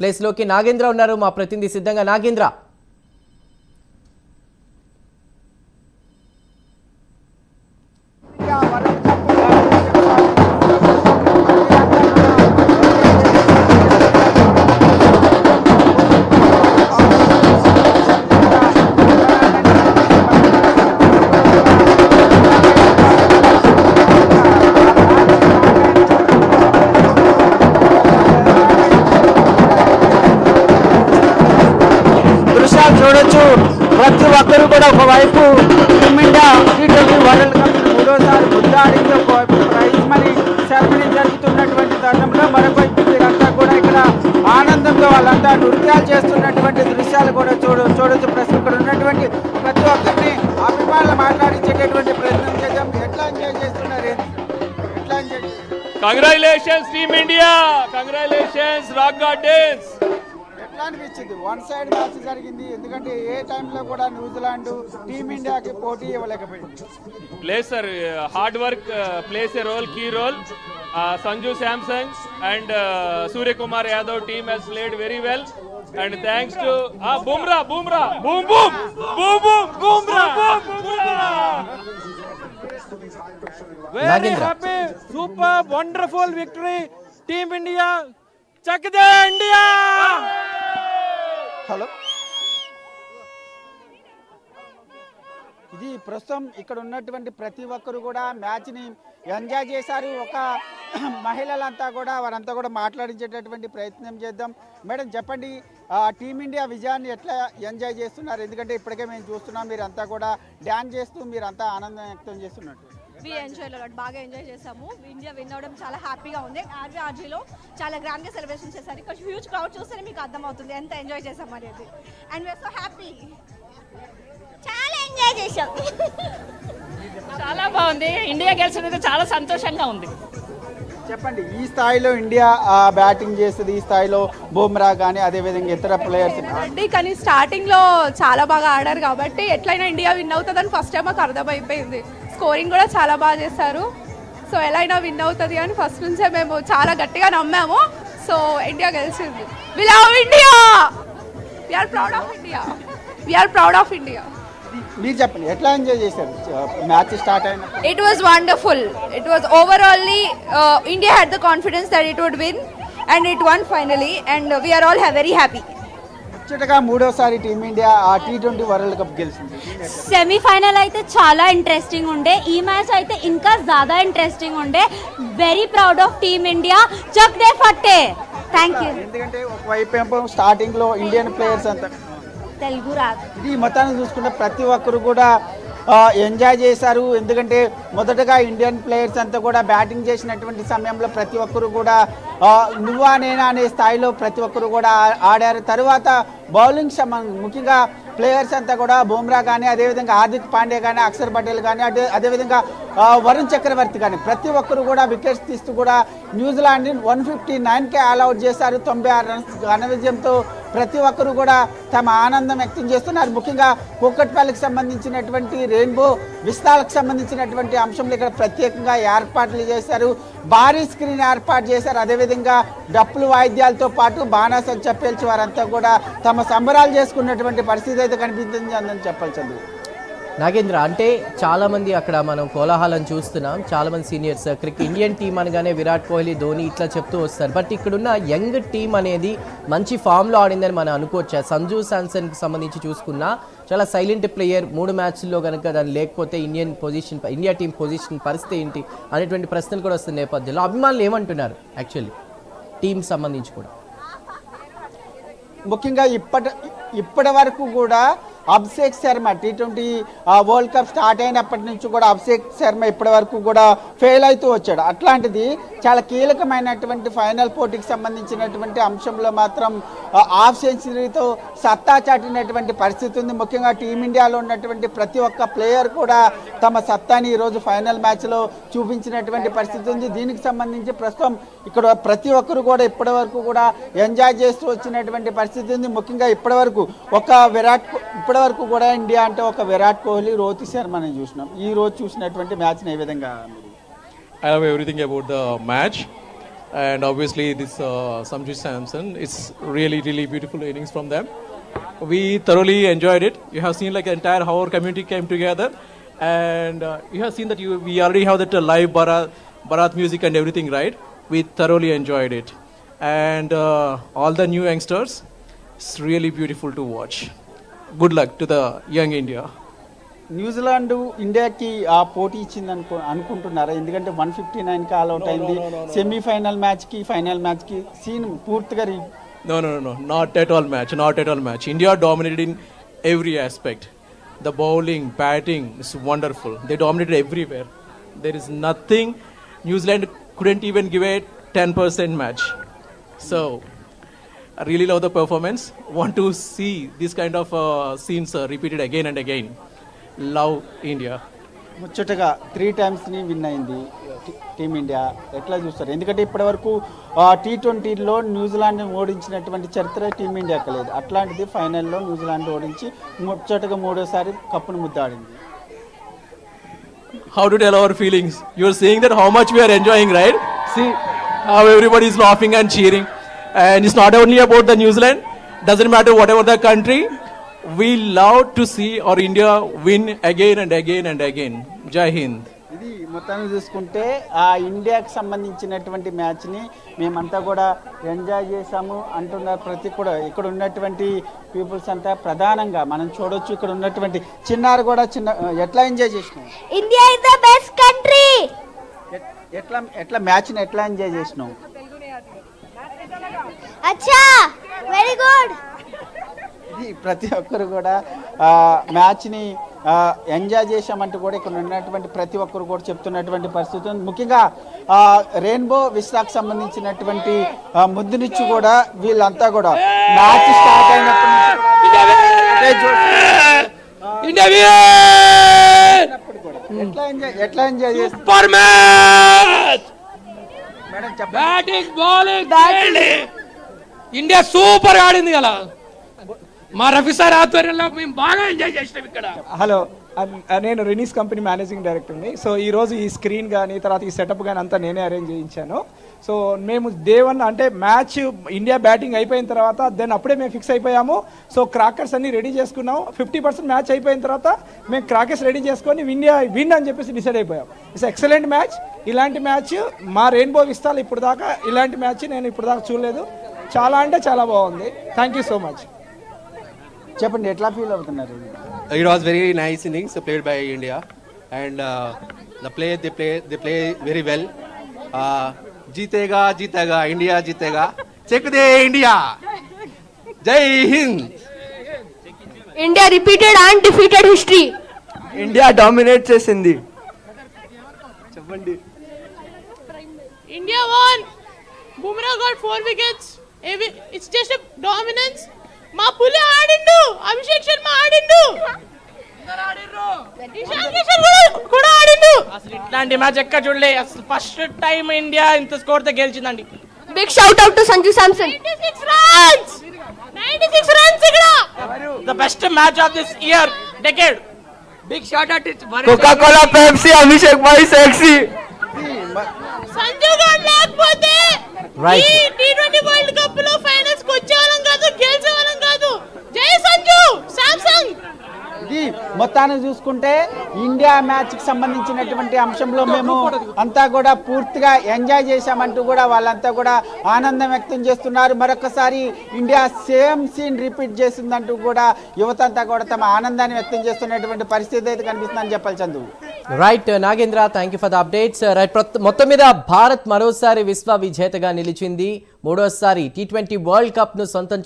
ప్లేస్లోకి నాగేంద్ర ఉన్నారు, మా ప్రతినిధి సిద్ధంగా. నాగేంద్ర, చూడొచ్చు. ప్రతి ఒక్కరు కూడా ఒకవైపు టీమిండియా T20 వరల్డ్ కప్ మూడోసారి ముద్దాడింది, ఒకవైపు ప్రైజ్ మనీ సెరమనీ జరుగుతున్నటువంటి తరుణంలో మరొకవైపు వీరంతా కూడా ఇక్కడ ఆనందంతో వాళ్ళంతా నృత్యాలు చేస్తున్నటువంటి దృశ్యాలు కూడా చూడొచ్చు. ప్రస్తుతం ఇక్కడ ఉన్నటువంటి ప్రతి ఒక్కరిని అభిమానులు మాట్లాడించేటటువంటి ప్రయత్నం చేద్దాం. ఎట్లా ఎంజాయ్ చేస్తున్నారు? ఎట్లా enjoy? Congratulations team India, congratulations rock gardens. అనిపించింది వన్ సైడ్ మ్యాచ్ జరిగింది, ఎందుకంటే ఏ టైంలో కూడా న్యూజిలాండ్ టీమిండియాకి పోటీ ఇవ్వలేకపోయింది. లేదు sir, hard work plays a role, key role. Sanju Samson and Suryakumar Yadav team has played very well and thanks to Bumrah boom Bumrah. Very happy, super wonderful victory, Team India. Check the India. Hello, ఇది ప్రస్తుతం ఇక్కడ ఉన్నటువంటి ప్రతి ఒక్కరు కూడా మ్యాచ్ని ఎంజాయ్ చేశారు. ఒక మహిళలంతా కూడా వారంతా కూడా మాట్లాడించేటటువంటి ప్రయత్నం చేద్దాం. మేడం చెప్పండి, టీమిండియా విజయాన్ని ఎట్లా ఎంజాయ్ చేస్తున్నారు? ఎందుకంటే ఇప్పటికే మేము చూస్తున్నాం మీరంతా కూడా డ్యాన్స్ చేస్తూ మీరంతా ఆనందం వ్యక్తం చేస్తున్నట్టు. బాగా ఎంజాయ్ చేసాము. ఇండియా విన్ అవడం చాలా హ్యాపీగా ఉంది. ఆర్జీలో చాలా గ్రాండ్ గా సెలబ్రేషన్ చేశారు. ఇక్కడ హ్యూజ్ క్రౌడ్ చూస్తేనే మీకు అర్థమవుతుంది ఎంత ఎంజాయ్ చేసాం అనేది. అండ్ వీఆర్ సో హ్యాపీ, చాలా ఎంజాయ్ చేసాం. చాలా బాగుంది. ఇండియా గెలిచినది చాలా సంతోషంగా ఉంది. చెప్పండి, ఈ స్థాయిలో ఇండియా బ్యాటింగ్ చేస్తుంది, ఈ స్థాయిలో బుమ్రా కానీ అదేవిధంగా ఇతర ప్లేయర్స్ కానీ స్టార్టింగ్ లో చాలా బాగా ఆడారు కాబట్టి ఎట్లయినా ఇండియా విన్ అవుతుందని ఫస్ట్ టైం మాకు అర్థమైపోయింది. స్కోరింగ్ కూడా చాలా బాగా చేశారు. సో ఎలా అయినా విన్ అవుతుంది అని ఫస్ట్ నుంచే మేము చాలా గట్టిగా నమ్మాము. సో ఇండియా గెలిచింది. We love India, we are proud of India, we are proud of India. మీరు చెప్పండి, ఎట్లా ఎంజాయ్ చేశారు మ్యాచ్ స్టార్ట్ అయిన? It was wonderful. It was overallly India had the confidence that it would win and it won finally and we are all very happy. ముచ్చటగా మూడోసారి team India T20 world cup గెలిచింది. Semi-final అయితే చాలా interesting ఉండే, ఈ match అయితే ఇంకా ज़्यादा ఇంట్రెస్టింగ్ ఉండే. Very proud of team India. చక్ దే ఫట్టే. Thank you. ఎందుకంటే ఒకవైపు ఏమో స్టార్టింగ్ లో ఇండియన్ ప్లేయర్స్ అంతా తెలుగు రాదు. ఇది మొత్తాన్ని చూసుకుంటే ప్రతి ఒక్కరు కూడా ఎంజాయ్ చేశారు. ఎందుకంటే మొదటగా ఇండియన్ ప్లేయర్స్ అంతా కూడా బ్యాటింగ్ చేసినటువంటి సమయంలో ప్రతి ఒక్కరు కూడా నువ్వా నేనా అనే స్థాయిలో ప్రతి ఒక్కరు కూడా ఆడారు. తర్వాత బౌలింగ్ ముఖ్యంగా ప్లేయర్స్ అంతా కూడా బుమ్రా కానీ అదేవిధంగా హార్దిక్ పాండ్యా కానీ అక్షర్ పటేల్ కానీ అదేవిధంగా వరుణ్ చక్రవర్తి కానీ ప్రతి ఒక్కరు కూడా వికెట్స్ తీస్తూ కూడా న్యూజిలాండ్ని 159కే ఆల్అవుట్ చేశారు. 96 రన్స్ ఘన విజయంతో ప్రతి ఒక్కరు కూడా తమ ఆనందం వ్యక్తం చేస్తున్నారు. ముఖ్యంగా కూకట్పల్లికి సంబంధించినటువంటి రెయిన్బో విస్తాలకు సంబంధించినటువంటి అంశంలో ఇక్కడ ప్రత్యేకంగా ఏర్పాట్లు చేశారు. భారీ స్క్రీన్ ఏర్పాటు చేశారు. అదేవిధంగా డప్పులు వాయిద్యాలతో పాటు బాణాసంచా పేల్చి వారంతా కూడా తమ సంబరాలు చేసుకున్నటువంటి పరిస్థితి అయితే కనిపించింది అని చెప్పాల్సింది. నాగేంద్ర, అంటే చాలామంది అక్కడ మనం కోలాహలం చూస్తున్నాం. చాలామంది సీనియర్స్ ఇండియన్ టీం అనగానే విరాట్ కోహ్లీ, ధోని ఇట్లా చెప్తూ వస్తారు. బట్ ఇక్కడున్న యంగ్ టీం అనేది మంచి ఫామ్లో ఆడిందని మనం అనుకోవచ్చా? సంజు శాంసన్కి సంబంధించి చూసుకున్నా చాలా సైలెంట్ ప్లేయర్. 3 మ్యాచ్ల్లో కనుక దాన్ని లేకపోతే ఇండియా టీం పొజిషన్ పరిస్థితి ఏంటి అనేటువంటి ప్రశ్నలు కూడా వస్తున్న నేపథ్యంలో అభిమానులు ఏమంటున్నారు యాక్చువల్లీ టీం సంబంధించి కూడా? ముఖ్యంగా ఇప్పటి వరకు కూడా Abhishek Sharma T20 world cup start అయినప్పటి నుంచి కూడా అభిషేక్ శర్మ ఇప్పటి వరకు కూడా ఫెయిల్ అవుతూ వచ్చాడు. అట్లాంటిది చాలా కీలకమైనటువంటి ఫైనల్ పోటీకి సంబంధించినటువంటి అంశంలో మాత్రం హాఫ్ సెంచరీతో సత్తా చాటినటువంటి పరిస్థితి ఉంది. ముఖ్యంగా టీమిండియాలో ఉన్నటువంటి ప్రతి ఒక్క ప్లేయర్ కూడా తమ సత్తాని ఈరోజు ఫైనల్ మ్యాచ్లో చూపించినటువంటి పరిస్థితి ఉంది. దీనికి సంబంధించి ప్రస్తుతం ఇక్కడ ప్రతి ఒక్కరు కూడా ఇప్పటి వరకు కూడా ఎంజాయ్ చేస్తూ వచ్చినటువంటి పరిస్థితి ఉంది. ముఖ్యంగా ఇప్పటి వరకు కూడా ఇండియా అంటే ఒక విరాట్ కోహ్లీ, రోహిత్ శర్మని చూసినాం. ఈ రోజు చూసినటువంటి మ్యాచ్ని ఏ విధంగా? I love everything about the match. and obviously this Sanju Samson. It's really beautiful innings from them. We thoroughly enjoyed it. You have seen like the entire how our community came together, and you have seen that we already have that live Bharat music and everything, right? We thoroughly enjoyed it, and all the new youngsters. It's really beautiful to watch. Good luck to the young India. New Zealand ఇండియాకి ఆ పోటీ ఇచ్చింది అనుకుంటున్నారా? ఎందుకంటే 159కి all out అయింది. Semi-final మ్యాచ్కి final మ్యాచ్కి scene పూర్తిగా No, not at all match. India dominated in every aspect. The bowling, batting is wonderful. They dominated everywhere. There is nothing. New Zealand couldn't even give a 10% match. So, I really love the performance. Want to see this kind of scenes repeated again and again. Love India. ముచ్చటగా 3 టైమ్స్ని win అయింది team India. ఎట్లా చూస్తారు? ఎందుకంటే ఇప్పటివరకు T20లో న్యూజిలాండ్ని ఓడించినటువంటి చరిత్ర టీమిండియాకి లేదు. అట్లాంటిది ఫైనల్లో న్యూజిలాండ్ ఓడించి ముచ్చటగా 3వ కప్పును ముద్దాడింది. How to tell our feelings? You are saying that how much we are enjoying, right? See how everybody is laughing and cheering. And it's not only about the New Zealand. Doesn't matter whatever the country. We love to see our India win again and again and again. Jai Hind. ఇది మొత్తాన్ని చూసుకుంటే ఆ ఇండియాకి సంబంధించినటువంటి మ్యాచ్ని మేమంతా కూడా enjoy చేసాము అంటున్నారు. కూడా ఇక్కడ ఉన్నటువంటి పీపుల్స్ అంతా ప్రధానంగా మనం చూడొచ్చు. ఇక్కడ ఉన్నటువంటి చిన్నారు కూడా ఎట్లా ఎంజాయ్ చేసినాం? India is the best country. ఎట్లా మ్యాచ్ని ఎట్లా ఎంజాయ్ చేసినాం? అచ్చా, వెరీ గుడ్. ఇది ప్రతి ఒక్కరు కూడా మ్యాచ్ని ఎంజాయ్ చేశామంటూ కూడా ఇక్కడ ఉన్నటువంటి ప్రతి ఒక్కరు కూడా చెప్తున్నటువంటి పరిస్థితి ఉంది. ముఖ్యంగా రెయిన్బో విశాఖకు సంబంధించినటువంటి ముద్దునిచ్చి కూడా వీళ్ళంతా కూడా మ్యాచ్ స్టార్ట్ అయినప్పటి నుంచి ఎట్లా ఎంజాయ్ చేస్తారు మేడం? చెప్పండి. ఇండియా సూపర్ ఆడింది కదా. మా రఫీ సార్ ఆధ్వర్యంలో మేము బాగా ఎంజాయ్ చేసినాం ఇక్కడ. హలో, నేను రెనీస్ కంపెనీ మేనేజింగ్ డైరెక్టర్ని. సో ఈరోజు ఈ స్క్రీన్ కానీ తర్వాత ఈ సెటప్ కానీ అంతా నేనే అరేంజ్ చేయించాను. సో మేము డే 1 అంటే మ్యాచ్ ఇండియా బ్యాటింగ్ అయిపోయిన తర్వాత అప్పుడే మేము ఫిక్స్ అయిపోయాము. సో క్రాకర్స్ అన్ని రెడీ చేసుకున్నాము. 50% మ్యాచ్ అయిపోయిన తర్వాత మేము క్రాకర్స్ రెడీ చేసుకొని ఇండియా విన్ అని చెప్పేసి డిసైడ్ అయిపోయాం. It's excellent match. ఇలాంటి మ్యాచ్ మా రెయిన్బో విస్తాలు ఇప్పుడు దాకా ఇలాంటి మ్యాచ్ నేను ఇప్పుడు దాకా చూడలేదు. చాలా అంటే చాలా బాగుంది. Thank you so much. చెప్పండి, ఎట్లా ఫీల్ అవుతున్నారు? It was very nice innings played by India, and they play very well. जीतेगा India जीतेगा. Check the India. Jai Hind. India repeated and defeated history. India dominate చేసింది. చెప్పండి. India won. Bumrah got 4 wickets. It's just a dominance. మా పులి ఆడిండు, అభిషేక్ శర్మ ఆడిండు, కూడా ఆడిండు. అసలు ఇట్లాంటి match ఎక్కడ చూడలే. అసలు ఫస్ట్ టైం ఇండియా ఇంత స్కోర్ తో గెలిచిందండి. Big shout out to Sanju Samson. 96 runs ఇక్కడ. The best match of this year decade. Big shot out Coca Cola, Pepsi, Abhishek భాయ్ సెక్సీ. సంజు గారు లేకపోతే ఈ T20 వరల్డ్ కప్ లో ఫైనల్స్ కి వచ్చేవాళ్ళం కాదు, గెలిచేవాళ్ళం కాదు. జై సంజు శాంసంగ్. ఇది మొత్తాన్ని చూసుకుంటే ఇండియా మ్యాచ్కి సంబంధించినటువంటి అంశంలో మేము అంతా కూడా పూర్తిగా ఎంజాయ్ చేశామంటూ కూడా వాళ్ళంతా కూడా ఆనందం వ్యక్తం చేస్తున్నారు. మరొకసారి ఇండియా సేమ్ సీన్ రిపీట్ చేసిందంటూ కూడా యువత అంతా కూడా తమ ఆనందాన్ని వ్యక్తం చేస్తున్నటువంటి పరిస్థితి అయితే కనిపిస్తుందని చెప్పాలి. Chandu. Right Nagendra, thank you for the updates. Right, మొత్తం మీద భారత్ మరోసారి విశ్వ విజేతగా నిలిచింది. 3వసారి T20 వరల్డ్ కప్ ను సొంతం